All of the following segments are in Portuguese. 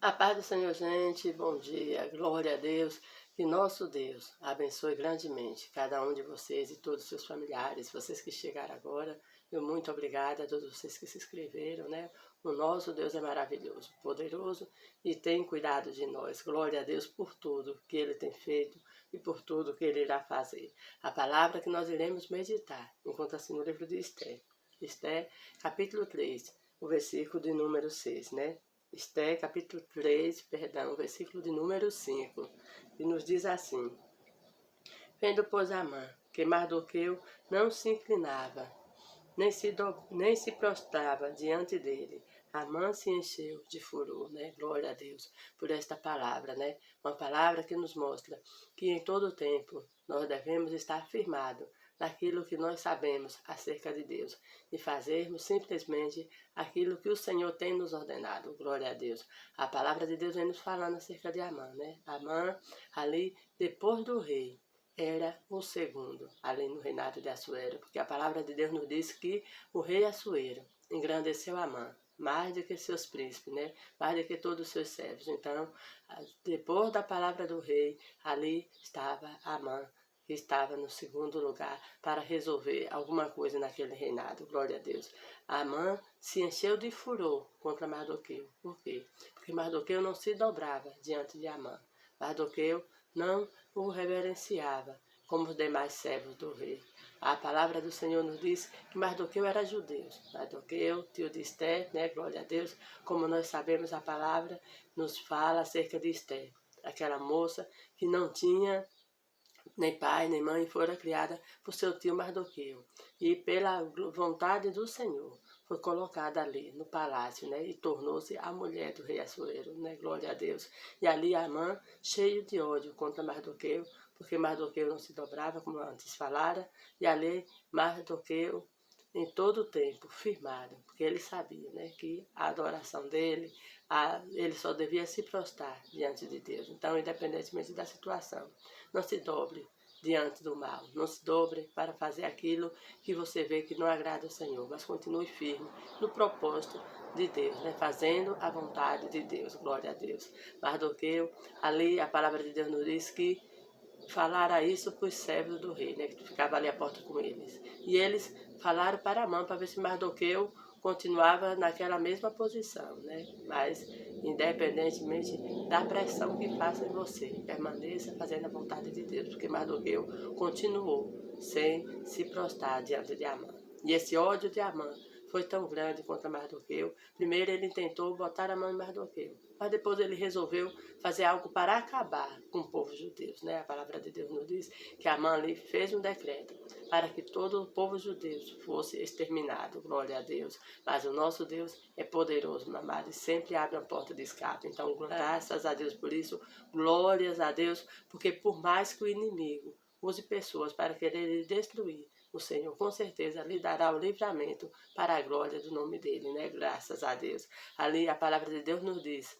A paz do Senhor, gente, bom dia, glória a Deus, que nosso Deus abençoe grandemente cada um de vocês e todos os seus familiares, vocês que chegaram agora, eu muito obrigada a todos vocês que se inscreveram, né? O nosso Deus é maravilhoso, poderoso e tem cuidado de nós, glória a Deus por tudo que Ele tem feito e por tudo que Ele irá fazer. A palavra que nós iremos meditar, enquanto assim no livro de Esther, capítulo 3, o versículo de número 6, né? Esther, capítulo 3, perdão, versículo de número 5, que nos diz assim: Vendo, pois, Amã, que Mardoqueu não se inclinava, nem se prostrava diante dele, Amã se encheu de furor, né? Glória a Deus por esta palavra, né? Uma palavra que nos mostra que em todo tempo nós devemos estar firmados naquilo que nós sabemos acerca de Deus e fazermos simplesmente aquilo que o Senhor tem nos ordenado. Glória a Deus. A palavra de Deus vem nos falando acerca de Amã, né? Amã, ali, depois do rei, era o segundo, ali no reinado de Assuero, porque a palavra de Deus nos diz que o rei Assuero engrandeceu Amã, mais do que seus príncipes, né? Mais do que todos os seus servos. Então, depois da palavra do rei, ali estava Amã, que estava no segundo lugar para resolver alguma coisa naquele reinado. Glória a Deus. Amã se encheu de furor contra Mardoqueu. Por quê? Porque Mardoqueu não se dobrava diante de Amã. Mardoqueu não o reverenciava como os demais servos do rei. A palavra do Senhor nos diz que Mardoqueu era judeu. Mardoqueu, tio de Esther, né? Glória a Deus. Como nós sabemos, a palavra nos fala acerca de Esther, aquela moça que não tinha nem pai, nem mãe, fora criada por seu tio Mardoqueu. E pela vontade do Senhor, foi colocada ali no palácio, né? E tornou-se a mulher do rei Assuero, né? Glória a Deus. E ali Amã, cheio de ódio contra Mardoqueu, porque Mardoqueu não se dobrava, como antes falara, e ali Mardoqueu, em todo o tempo, firmado, porque ele sabia, né, que a adoração dele, ele só devia se prostrar diante de Deus. Então, independentemente da situação, não se dobre diante do mal, não se dobre para fazer aquilo que você vê que não agrada ao Senhor, mas continue firme no propósito de Deus, né, fazendo a vontade de Deus, glória a Deus. Mardoqueu, ali a palavra de Deus nos diz que falaram isso para os servos do rei, né, que ficava ali à porta com eles. E eles falaram para Amã para ver se Mardoqueu continuava naquela mesma posição, né? Mas, independentemente da pressão que faça em você, permaneça fazendo a vontade de Deus, porque Mardoqueu continuou sem se prostrar diante de Amã. E esse ódio de Amã foi tão grande contra Mardoqueu. Primeiro ele tentou botar a mão em Mardoqueu, mas depois ele resolveu fazer algo para acabar com o povo judeu, né? A palavra de Deus nos diz que Amã ali fez um decreto para que todo o povo judeu fosse exterminado, glória a Deus. Mas o nosso Deus é poderoso, meu amado, e sempre abre uma porta de escape. Então, graças a Deus por isso, glórias a Deus, porque por mais que o inimigo use pessoas para querer destruir, o Senhor com certeza lhe dará o livramento para a glória do nome dele, né? Graças a Deus. Ali a palavra de Deus nos diz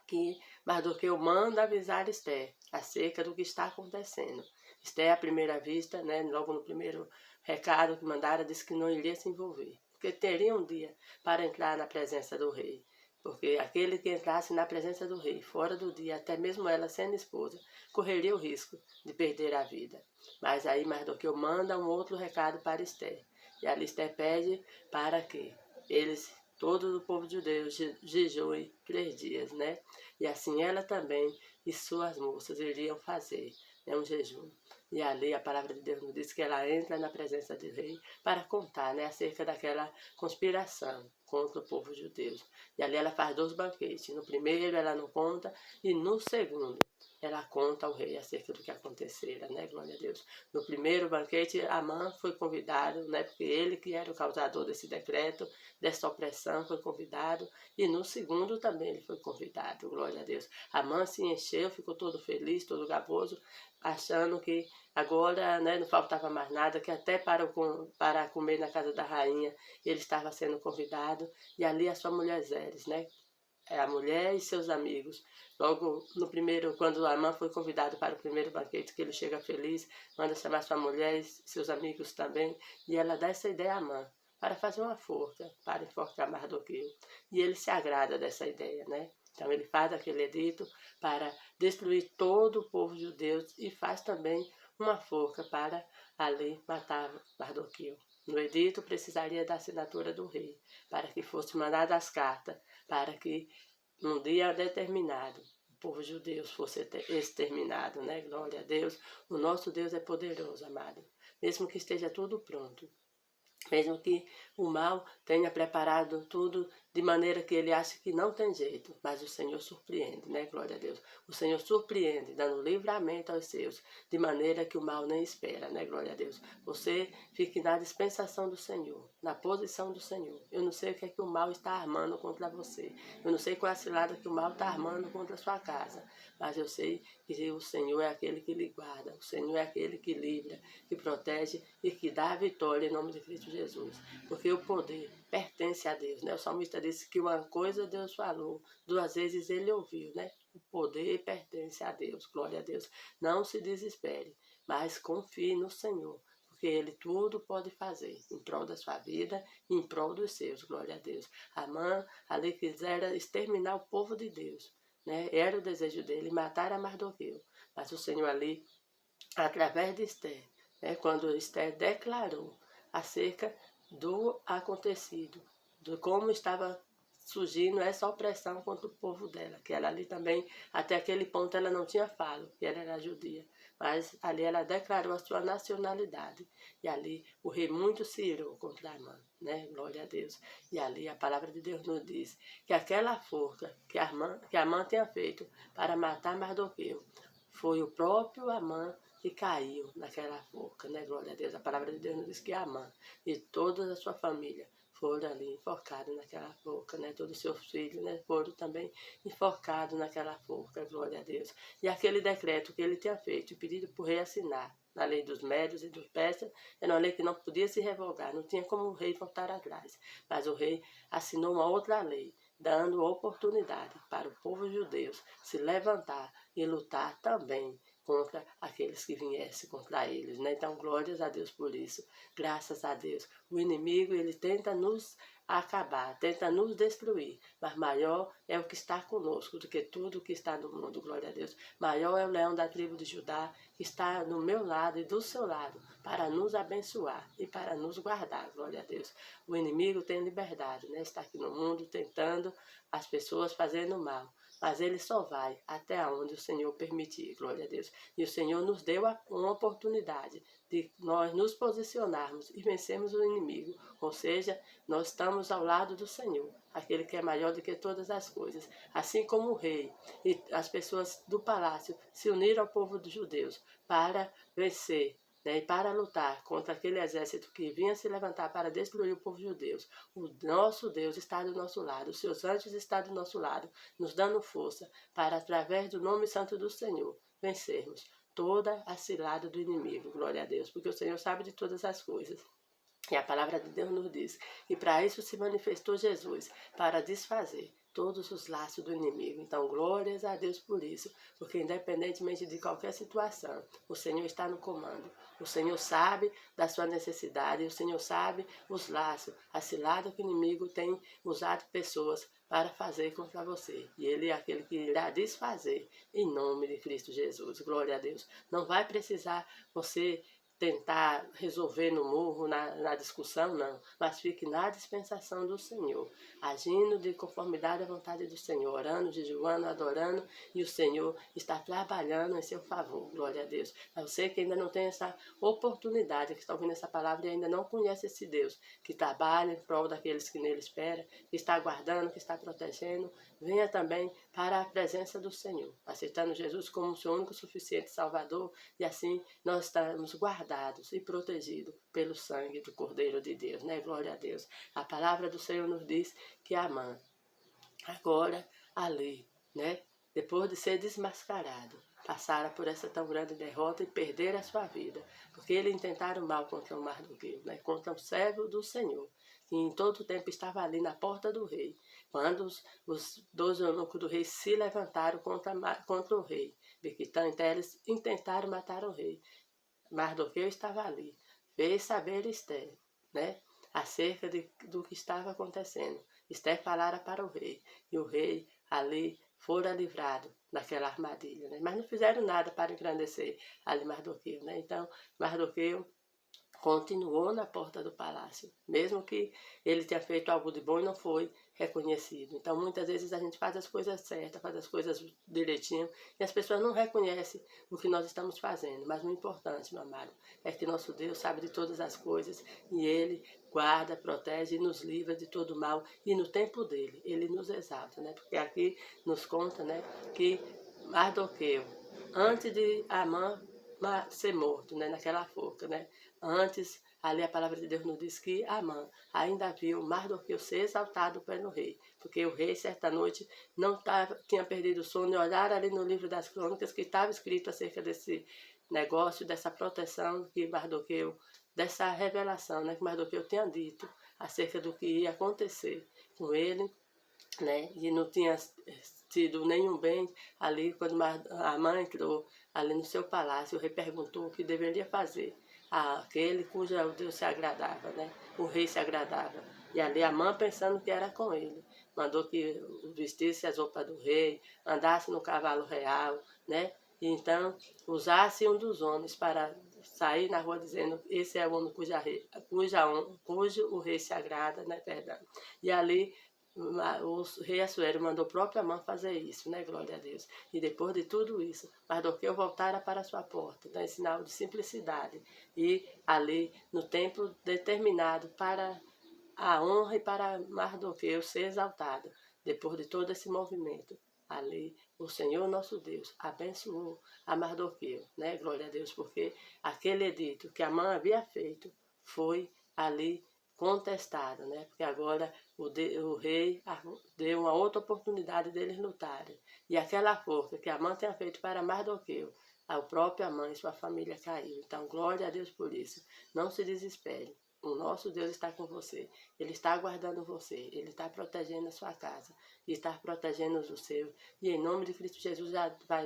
que Mardoqueu manda avisar Esther acerca do que está acontecendo. Esther, à primeira vista, né, logo no primeiro recado que mandaram, disse que não iria se envolver, porque teria um dia para entrar na presença do rei. Porque aquele que entrasse na presença do rei, fora do dia, até mesmo ela sendo esposa, correria o risco de perder a vida. Mas aí Mardoqueu manda um outro recado para Esther. E ali Esther pede para que eles, todo o povo judeu, jejue 3 dias, né? E assim ela também e suas moças iriam fazer, né, um jejum. E ali a palavra de Deus nos diz que ela entra na presença do rei para contar, né, acerca daquela conspiração contra o povo judeu. E ali ela faz 2 banquetes. No primeiro ela não conta e no segundo ela conta ao rei acerca do que acontecera, né? Glória a Deus. No primeiro banquete, Amã foi convidado, né? Porque ele que era o causador desse decreto, dessa opressão, foi convidado. E no segundo também ele foi convidado, glória a Deus. Amã se encheu, ficou todo feliz, todo gaboso, achando que agora, né, não faltava mais nada, que até para comer na casa da rainha ele estava sendo convidado. E ali a sua mulher Zeres, né? A mulher e seus amigos. Logo no primeiro, quando Amã foi convidado para o primeiro banquete, que ele chega feliz, manda chamar sua mulher e seus amigos também, e ela dá essa ideia a Amã, para fazer uma forca, para enforcar Mardoqueu. E ele se agrada dessa ideia, né? Então ele faz aquele edito para destruir todo o povo judeu e faz também uma forca para ali matar Mardoqueu. No edito precisaria da assinatura do rei, para que fosse mandada as cartas, para que num dia determinado o povo judeu fosse exterminado, né? Glória a Deus. O nosso Deus é poderoso, amado. Mesmo que esteja tudo pronto, mesmo que o mal tenha preparado tudo de maneira que ele acha que não tem jeito, mas o Senhor surpreende, né? Glória a Deus. O Senhor surpreende, dando livramento aos seus, de maneira que o mal nem espera, né? Glória a Deus. Você fique na dispensação do Senhor, na posição do Senhor. Eu não sei o que é que o mal está armando contra você. Eu não sei qual é a cilada que o mal está armando contra a sua casa, mas eu sei que o Senhor é aquele que lhe guarda, o Senhor é aquele que livra, que protege e que dá a vitória em nome de Cristo Jesus. Porque o poder pertence a Deus, né? O salmista disse que uma coisa Deus falou, 2 vezes ele ouviu, né? O poder pertence a Deus, glória a Deus. Não se desespere, mas confie no Senhor, porque Ele tudo pode fazer em prol da sua vida e em prol dos seus, glória a Deus. Amã ali quisera exterminar o povo de Deus, né? Era o desejo dele matar a Mardoqueu, mas o Senhor ali, através de Esther, né? Quando Esther declarou acerca do acontecido, de como estava surgindo essa opressão contra o povo dela, que ela ali também, até aquele ponto ela não tinha falo, que ela era judia, mas ali ela declarou a sua nacionalidade, e ali o rei muito se irou contra Amã, né? Glória a Deus. E ali a palavra de Deus nos diz que aquela forca que Amã tinha feito para matar Mardoqueu, foi o próprio Amã que caiu naquela forca, né? Glória a Deus. A palavra de Deus nos diz que Amã e toda a sua família foram ali enforcados naquela forca, né? Todos os seus filhos, né? Foram também enforcados naquela forca, glória a Deus. E aquele decreto que ele tinha feito, pedido para o rei assinar, na lei dos médios e dos persas, era uma lei que não podia se revogar, não tinha como o rei voltar atrás. Mas o rei assinou uma outra lei, dando oportunidade para o povo judeu se levantar e lutar também contra aqueles que viessem contra eles, né? Então, glórias a Deus por isso, graças a Deus. O inimigo, ele tenta nos acabar, tenta nos destruir, mas maior é o que está conosco do que tudo que está no mundo, glória a Deus. Maior é o leão da tribo de Judá, que está do meu lado e do seu lado, para nos abençoar e para nos guardar, glória a Deus. O inimigo tem liberdade, né? Está aqui no mundo tentando as pessoas fazendo mal, mas ele só vai até onde o Senhor permitir, glória a Deus. E o Senhor nos deu uma oportunidade de nós nos posicionarmos e vencermos o inimigo, ou seja, nós estamos ao lado do Senhor, aquele que é maior do que todas as coisas. Assim como o rei e as pessoas do palácio se uniram ao povo dos judeus para vencer, né, e para lutar contra aquele exército que vinha se levantar para destruir o povo judeu. O nosso Deus está do nosso lado, os seus anjos estão do nosso lado, nos dando força para, através do nome santo do Senhor, vencermos toda a cilada do inimigo, glória a Deus, porque o Senhor sabe de todas as coisas. E a palavra de Deus nos diz que para isso se manifestou Jesus, para desfazer todos os laços do inimigo. Então, glórias a Deus por isso, porque independentemente de qualquer situação, o Senhor está no comando. O Senhor sabe da sua necessidade, o Senhor sabe os laços, a cilada que o inimigo tem usado pessoas para fazer contra você. E Ele é aquele que irá desfazer em nome de Cristo Jesus. Glória a Deus. Não vai precisar você tentar resolver no murro, na discussão, não. Mas fique na dispensação do Senhor, agindo de conformidade à vontade do Senhor, orando, jejuando, adorando, e o Senhor está trabalhando em seu favor, glória a Deus. Mas você que ainda não tem essa oportunidade, que está ouvindo essa palavra e ainda não conhece esse Deus, que trabalha em prol daqueles que nele esperam, que está guardando, que está protegendo, venha também para a presença do Senhor, aceitando Jesus como seu único suficiente Salvador, e assim nós estamos guardados e protegidos pelo sangue do Cordeiro de Deus, né? Glória a Deus. A palavra do Senhor nos diz que Amã, agora ali, né? Depois de ser desmascarado, passara por essa tão grande derrota e perder a sua vida, porque ele intentaram mal contra o Mardoqueu, né? Contra o servo do Senhor, que em todo o tempo estava ali na porta do rei, quando os 12 eunucos do rei se levantaram contra o rei. Biquitã, então eles intentaram matar o rei. Mardoqueu estava ali, fez saber Esther, né? Acerca do que estava acontecendo. Esther falara para o rei, e o rei ali fora livrado daquela armadilha, né? Mas não fizeram nada para engrandecer ali Mardoqueu, né? Então, Mardoqueu continuou na porta do palácio, mesmo que ele tenha feito algo de bom e não foi reconhecido. Então, muitas vezes a gente faz as coisas certas, faz as coisas direitinho, e as pessoas não reconhecem o que nós estamos fazendo. Mas o importante, meu amado, é que nosso Deus sabe de todas as coisas, e Ele guarda, protege e nos livra de todo mal, e no tempo dele, Ele nos exalta, né? Porque aqui nos conta, né, que Mardoqueu, antes de Amã ser morto, né, naquela forca, né? Antes, ali a palavra de Deus nos diz que Amã ainda viu Mardoqueu ser exaltado pelo rei, porque o rei, certa noite, não tinha perdido o sono e olhar ali no livro das crônicas que estava escrito acerca desse negócio, dessa proteção que Mardoqueu, dessa revelação, né, que Mardoqueu tinha dito acerca do que ia acontecer com ele, né, e não tinha tido nenhum bem ali quando a mãe entrou ali no seu palácio. O rei perguntou o que deveria fazer aquele cujo Deus se agradava, né? O rei se agradava. E ali a mãe, pensando que era com ele, mandou que vestisse as roupas do rei, andasse no cavalo real, né? E então usasse um dos homens para sair na rua dizendo: esse é o homem cujo o rei se agrada, né? Perdão. E ali o rei Assuero mandou a própria mãe fazer isso, né? Glória a Deus. E depois de tudo isso, Mardoqueu voltara para a sua porta, né? Sinal de simplicidade. E ali, no tempo determinado para a honra e para Mardoqueu ser exaltado, depois de todo esse movimento, ali o Senhor nosso Deus abençoou a Mardoqueu, né? Glória a Deus, porque aquele edito que a mãe havia feito foi ali contestado, né? Porque agora o rei deu uma outra oportunidade deles lutarem. E aquela força que a mãe tinha feito para Mardoqueu, a própria mãe e sua família caiu. Então, glória a Deus por isso. Não se desespere. O nosso Deus está com você. Ele está aguardando você. Ele está protegendo a sua casa. E está protegendo os seus. E em nome de Cristo Jesus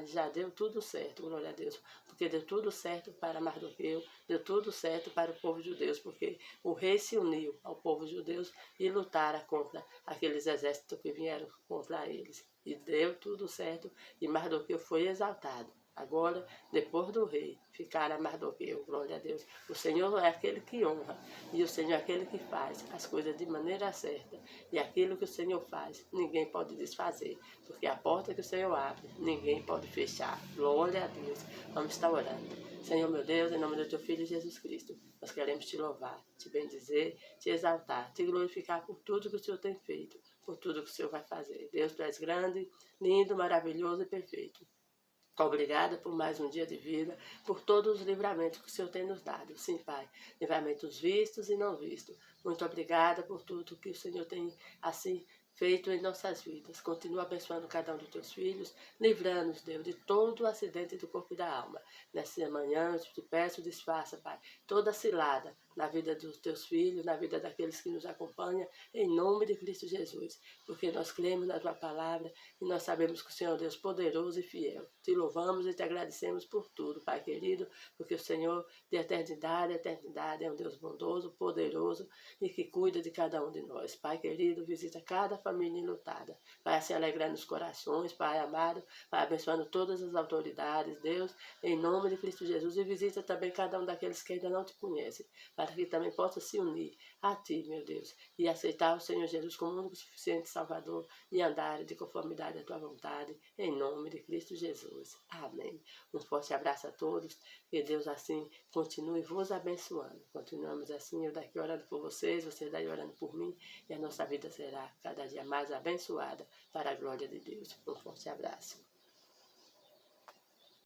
já deu tudo certo. Glória a Deus. Porque deu tudo certo para Mardoqueu. Deu tudo certo para o povo judeu. Porque o rei se uniu ao povo judeu e lutara contra aqueles exércitos que vieram contra eles. E deu tudo certo. E Mardoqueu foi exaltado. Agora, depois do rei, ficará Mardoqueu, glória a Deus. O Senhor é aquele que honra, e o Senhor é aquele que faz as coisas de maneira certa. E aquilo que o Senhor faz, ninguém pode desfazer, porque a porta que o Senhor abre, ninguém pode fechar. Glória a Deus. Vamos estar orando. Senhor meu Deus, em nome do teu Filho Jesus Cristo, nós queremos te louvar, te bendizer, te exaltar, te glorificar por tudo que o Senhor tem feito, por tudo que o Senhor vai fazer. Deus, tu és grande, lindo, maravilhoso e perfeito. Obrigada por mais um dia de vida, por todos os livramentos que o Senhor tem nos dado. Sim, Pai, livramentos vistos e não vistos. Muito obrigada por tudo que o Senhor tem, assim, feito em nossas vidas. Continua abençoando cada um dos teus filhos, livrando-nos, Deus, de todo o acidente do corpo e da alma. Nessa manhã, eu te peço, desfaça, Pai, toda cilada na vida dos teus filhos, na vida daqueles que nos acompanham, em nome de Cristo Jesus. Porque nós cremos na tua palavra e nós sabemos que o Senhor é Deus poderoso e fiel. Te louvamos e te agradecemos por tudo, Pai querido, porque o Senhor de eternidade a eternidade é um Deus bondoso, poderoso e que cuida de cada um de nós. Pai querido, visita cada família enlutada. Vai assim alegrando os corações, Pai amado, vai abençoando todas as autoridades, Deus, em nome de Cristo Jesus, e visita também cada um daqueles que ainda não te conhecem, para que também possa se unir a Ti, meu Deus, e aceitar o Senhor Jesus como único suficiente Salvador e andar de conformidade à Tua vontade, em nome de Cristo Jesus. Amém. Um forte abraço a todos, que Deus assim continue vos abençoando. Continuamos assim, eu daqui orando por vocês daí orando por mim, e a nossa vida será cada dia mais abençoada para a glória de Deus. Um forte abraço.